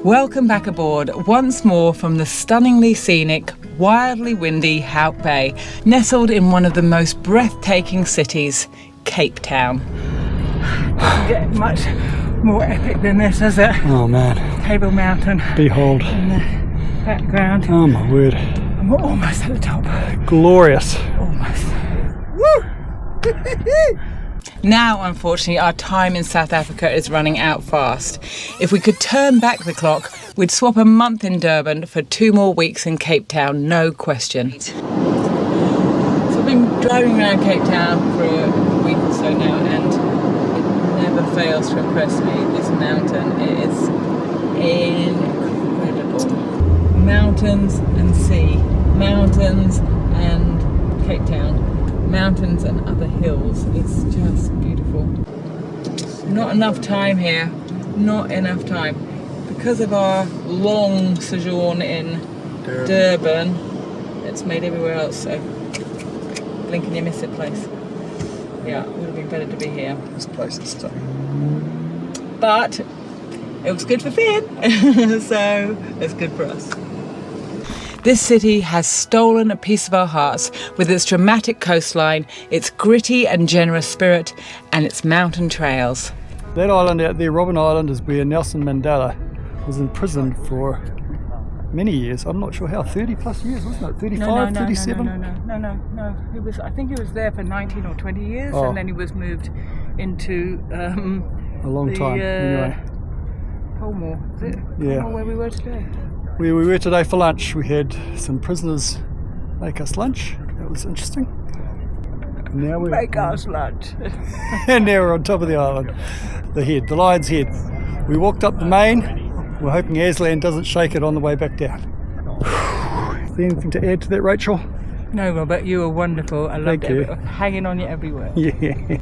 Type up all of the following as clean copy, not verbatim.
Welcome back aboard once more from the stunningly scenic, wildly windy Hout Bay, nestled in one of the most breathtaking cities, Cape Town. Doesn't get much more epic than this, does it? Oh man. Table Mountain. Behold. In the background. Oh my word. I'm almost at the top. Glorious. Almost. Woo! Now, unfortunately, our time in South Africa is running out fast. If we could turn back the clock, we'd swap a month in Durban for 2 more weeks in Cape Town, no question. So I've been driving around Cape Town for a week or so now, and it never fails to impress me. This mountain is incredible. Mountains and sea, mountains and Cape Town. Mountains and other hills. It's just beautiful. Not enough time here, not enough time. Because of our long sojourn in Durban, it's made everywhere else so blink and you miss it place. Yeah, it would have been better to be here. This place is stunning. But it was good for Finn, so it's good for us. This city has stolen a piece of our hearts with its dramatic coastline, its gritty and generous spirit, and its mountain trails. That island out there, Robben Island, is where Nelson Mandela was in prison for many years. I'm not sure how, 30 plus years, wasn't it? 35, 37? No. I think he was there for 19 or 20 years, and then he was moved into a long time, anyway. Pollsmoor, is it? Yeah. Pollsmoor, where we were today. Where we were today for lunch, we had some prisoners make us lunch. That was interesting. Now we're make us lunch. And now we're on top of the island. The Lion's Head. We walked up the main. We're hoping Aslan doesn't shake it on the way back down. Is there anything to add to that, Rachel? No, Robert, you were wonderful. I loved it. Hanging on you everywhere. Yeah.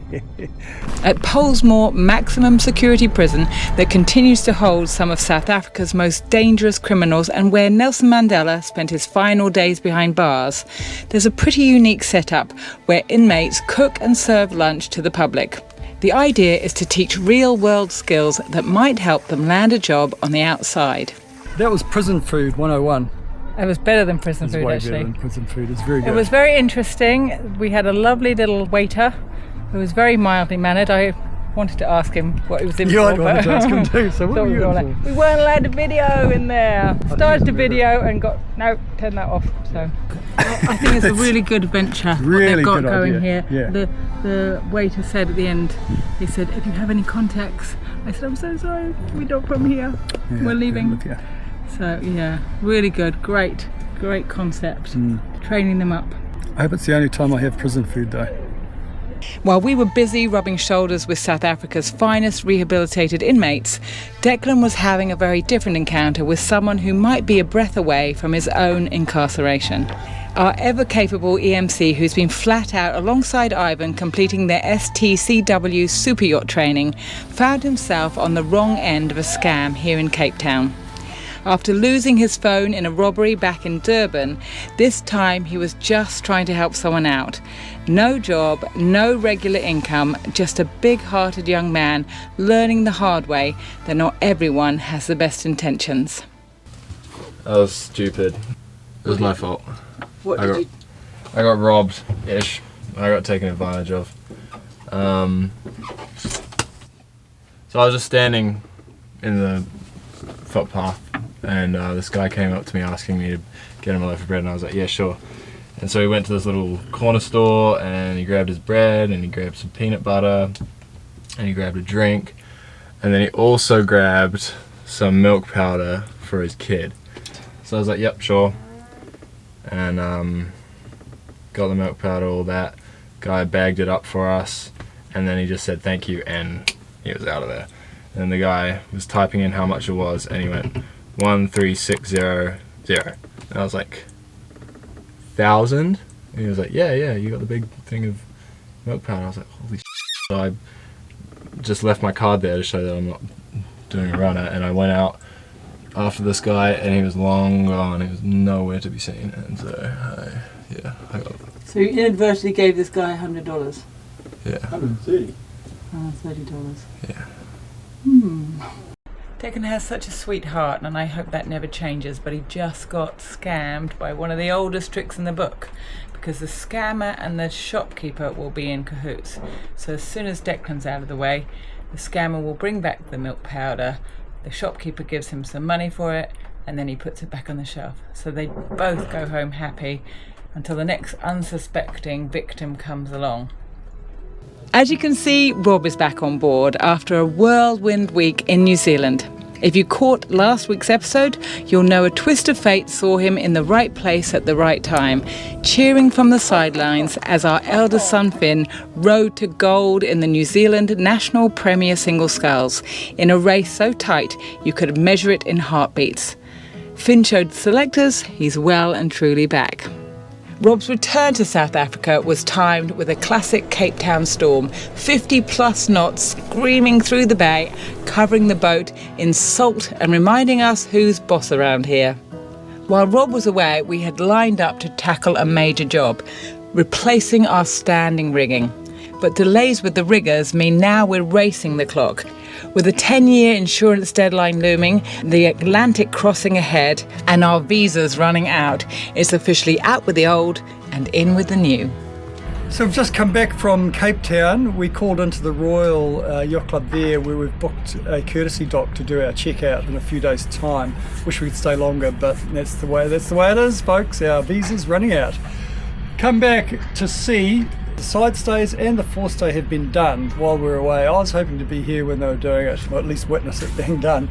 At Pollsmoor maximum security prison that continues to hold some of South Africa's most dangerous criminals and where Nelson Mandela spent his final days behind bars, there's a pretty unique setup where inmates cook and serve lunch to the public. The idea is to teach real-world skills that might help them land a job on the outside. That was prison food 101. It was better than prison food, way actually. Better than prison food. It's very good. It was very interesting. We had a lovely little waiter who was very mildly mannered. I wanted to ask him what he was in for. I wanted to ask him too. So what were you in for? We weren't allowed to video in there. Started to video and turned that off. So I think it's a really good venture. Really what they've got good going idea. here. Yeah. The waiter said at the end, he said, if you have any contacts, I said, I'm so sorry, we don't from here. We're leaving. So yeah, really good, great concept. Training them up. I hope it's the only time I have prison food though. While we were busy rubbing shoulders with South Africa's finest rehabilitated inmates, Declan was having a very different encounter with someone who might be a breath away from his own incarceration. Our ever-capable EMC, who's been flat out alongside Ivan completing their STCW super yacht training, found himself on the wrong end of a scam here in Cape Town. After losing his phone in a robbery back in Durban, this time he was just trying to help someone out. No job, no regular income, just a big-hearted young man learning the hard way that not everyone has the best intentions. I was stupid. It was my fault. I got robbed-ish. I got taken advantage of. So I was just standing in the footpath, and this guy came up to me asking me to get him a loaf of bread, and I was like, yeah, sure. And so he went to this little corner store, and he grabbed his bread, and he grabbed some peanut butter, and he grabbed a drink, and then he also grabbed some milk powder for his kid. So I was like, yep, sure. And got the milk powder, all that. Guy bagged it up for us, and then he just said thank you, and he was out of there. And the guy was typing in how much it was, and he went 13600. And I was like, 1,000? And he was like, yeah, you got the big thing of milk powder. I was like, holy shit. So I just left my card there to show that I'm not doing a runner, and I went out after this guy, and he was long gone. He was nowhere to be seen, and so I got it. So you inadvertently gave this guy $100? Yeah. 130. $30. Yeah. Declan has such a sweet heart, and I hope that never changes, but he just got scammed by one of the oldest tricks in the book, because the scammer and the shopkeeper will be in cahoots. So as soon as Declan's out of the way, the scammer will bring back the milk powder, the shopkeeper gives him some money for it, and then he puts it back on the shelf. So they both go home happy until the next unsuspecting victim comes along. As you can see, Rob is back on board after a whirlwind week in New Zealand. If you caught last week's episode, you'll know a twist of fate saw him in the right place at the right time, cheering from the sidelines as our eldest son Finn rode to gold in the New Zealand National Premier Single Sculls, in a race so tight you could measure it in heartbeats. Finn showed selectors he's well and truly back. Rob's return to South Africa was timed with a classic Cape Town storm, 50 plus knots screaming through the bay, covering the boat in salt and reminding us who's boss around here. While Rob was away, we had lined up to tackle a major job, replacing our standing rigging. But delays with the riggers mean now we're racing the clock. With a 10-year insurance deadline looming, the Atlantic crossing ahead, and our visas running out, it's officially out with the old and in with the new. So we've just come back from Cape Town. We called into the Royal Yacht Club there, where we've booked a courtesy dock to do our checkout in a few days' time. Wish we could stay longer, but that's the way it is, folks. Our visa's running out. Come back to see the side stays and the forestay had been done while we were away. I was hoping to be here when they were doing it, or at least witness it being done.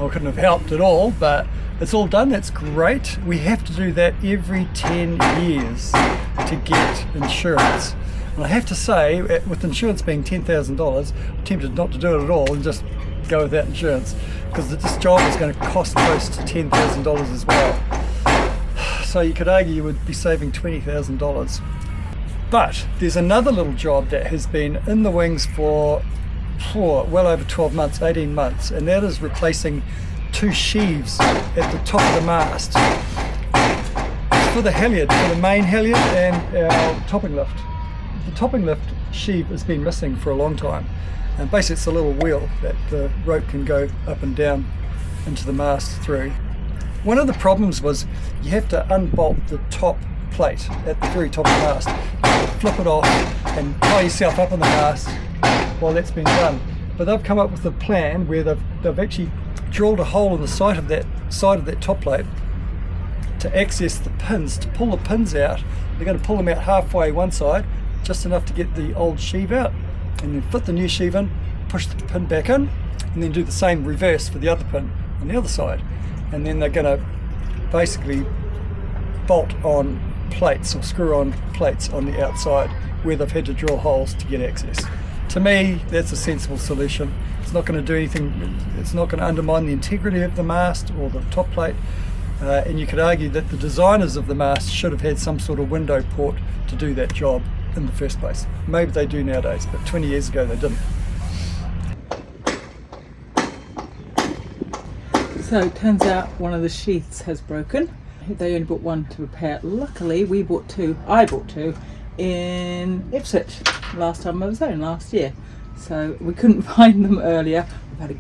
I couldn't have helped at all, but it's all done. That's great. We have to do that every 10 years to get insurance. And I have to say, with insurance being $10,000, I'm tempted not to do it at all and just go without insurance, because this job is going to cost close to $10,000 as well. So you could argue you would be saving $20,000. But there's another little job that has been in the wings for well over 12 months, 18 months, and that is replacing 2 sheaves at the top of the mast. It's for the halyard, for the main halyard and our topping lift. The topping lift sheave has been missing for a long time, and basically it's a little wheel that the rope can go up and down into the mast through. One of the problems was you have to unbolt the top plate at the very top of the mast, flip it off and tie yourself up on the mast while that's been done. But they've come up with a plan where they've actually drilled a hole in the side of that top plate to access the pins, to pull the pins out. They're going to pull them out halfway one side, just enough to get the old sheave out, and then fit the new sheave in, push the pin back in, and then do the same reverse for the other pin on the other side. And then they're going to basically bolt on plates or screw on plates on the outside where they've had to drill holes to get access. To me, that's a sensible solution. It's not going to do anything, it's not going to undermine the integrity of the mast or the top plate, and you could argue that the designers of the mast should have had some sort of window port to do that job in the first place. Maybe they do nowadays, but 20 years ago they didn't. So it turns out one of the sheaths has broken. They only bought one to repair. Luckily, I bought two in Ipswich last time I was there, last year. So we couldn't find them earlier. We've had a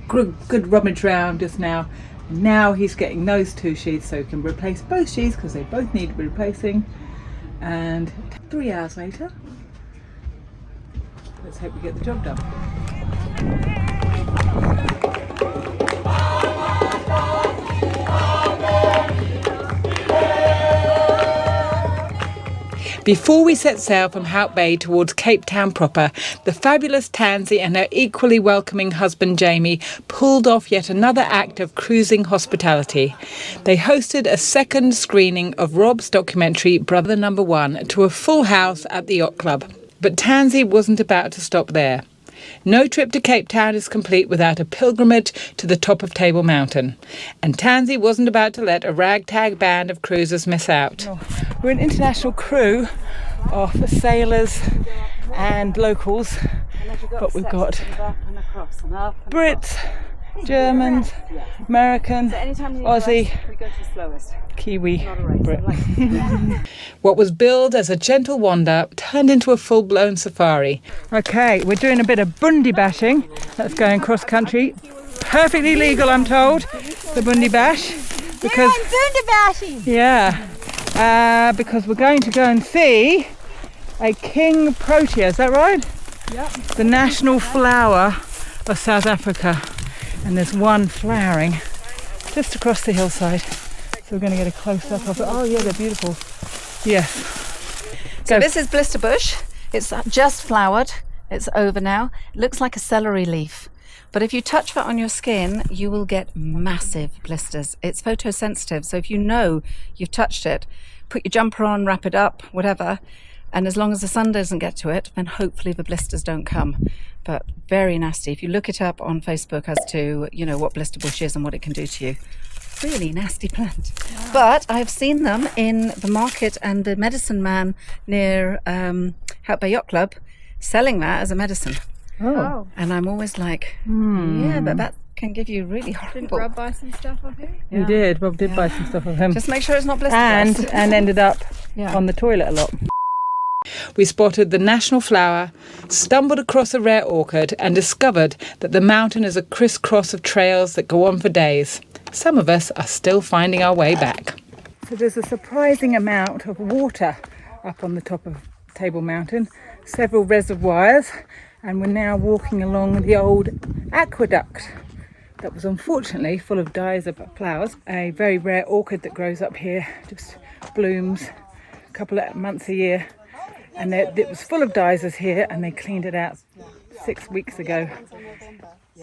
good rummage round just now. Now he's getting those 2 sheaths so he can replace both sheaths because they both need replacing. And 3 hours later, let's hope we get the job done. Before we set sail from Hout Bay towards Cape Town proper, the fabulous Tansy and her equally welcoming husband Jamie pulled off yet another act of cruising hospitality. They hosted a second screening of Rob's documentary Brother Number One to a full house at the Yacht Club. But Tansy wasn't about to stop there. No trip to Cape Town is complete without a pilgrimage to the top of Table Mountain. And Tansy wasn't about to let a ragtag band of cruisers miss out. We're an international crew of sailors and locals, but we've got Brits, Germans, American, Aussie, Kiwi, Brit. What was billed as a gentle wander turned into a full-blown safari. Okay, we're doing a bit of bundi bashing. That's going cross country. perfectly legal, I'm told, the Bundi Bash. Because, yeah, because we're going to go and see a king protea, is that right? Yep. The national flower of South Africa. And there's one flowering just across the hillside. So we're going to get a close-up of it. Oh yeah, they're beautiful. Yes. So this is blister bush. It's just flowered. It's over now. It looks like a celery leaf. But if you touch it on your skin, you will get massive blisters. It's photosensitive. So if you know you've touched it, put your jumper on, wrap it up, whatever. And as long as the sun doesn't get to it, then hopefully the blisters don't come. But very nasty. If you look it up on Facebook as to, you know, what blister bush is and what it can do to you. Really nasty plant. Wow. But I've seen them in the market and the medicine man near Hout Bay Yacht Club selling that as a medicine. Oh. And I'm always like, yeah, but that can give you really horrible. Did Rob buy some stuff off him? You did. Rob did buy some stuff of him. Just make sure it's not blister and ended up on the toilet a lot. We spotted the national flower, stumbled across a rare orchid and discovered that the mountain is a crisscross of trails that go on for days. Some of us are still finding our way back. So there's a surprising amount of water up on the top of Table Mountain, several reservoirs, and we're now walking along the old aqueduct that was unfortunately full of dyes flowers. A very rare orchid that grows up here, just blooms a couple of months a year. And it was full of dyes here, and they cleaned it out 6 weeks ago,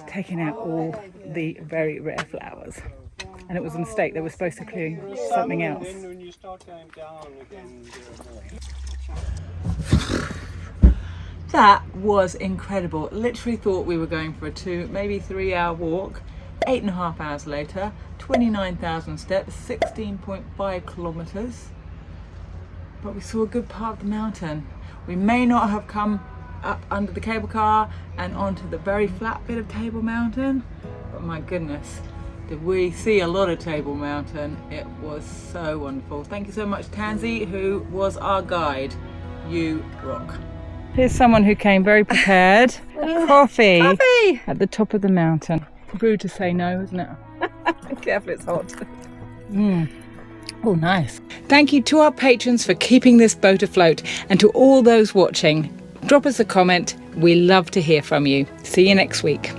taking out all the very rare flowers. And it was a mistake, they were supposed to clean something else. That was incredible. Literally thought we were going for a 2, maybe 3 hour walk. 8.5 hours later, 29,000 steps, 16.5 kilometers. But we saw a good part of the mountain. We may not have come up under the cable car and onto the very flat bit of Table Mountain, but my goodness, did we see a lot of Table Mountain. It was so wonderful. Thank you so much, Tansy, who was our guide. You rock. Here's someone who came very prepared. Coffee at the top of the mountain. Rude to say no, isn't it? Careful, it's hot. Oh, nice. Thank you to our patrons for keeping this boat afloat, and to all those watching. Drop us a comment. We love to hear from you. See you next week.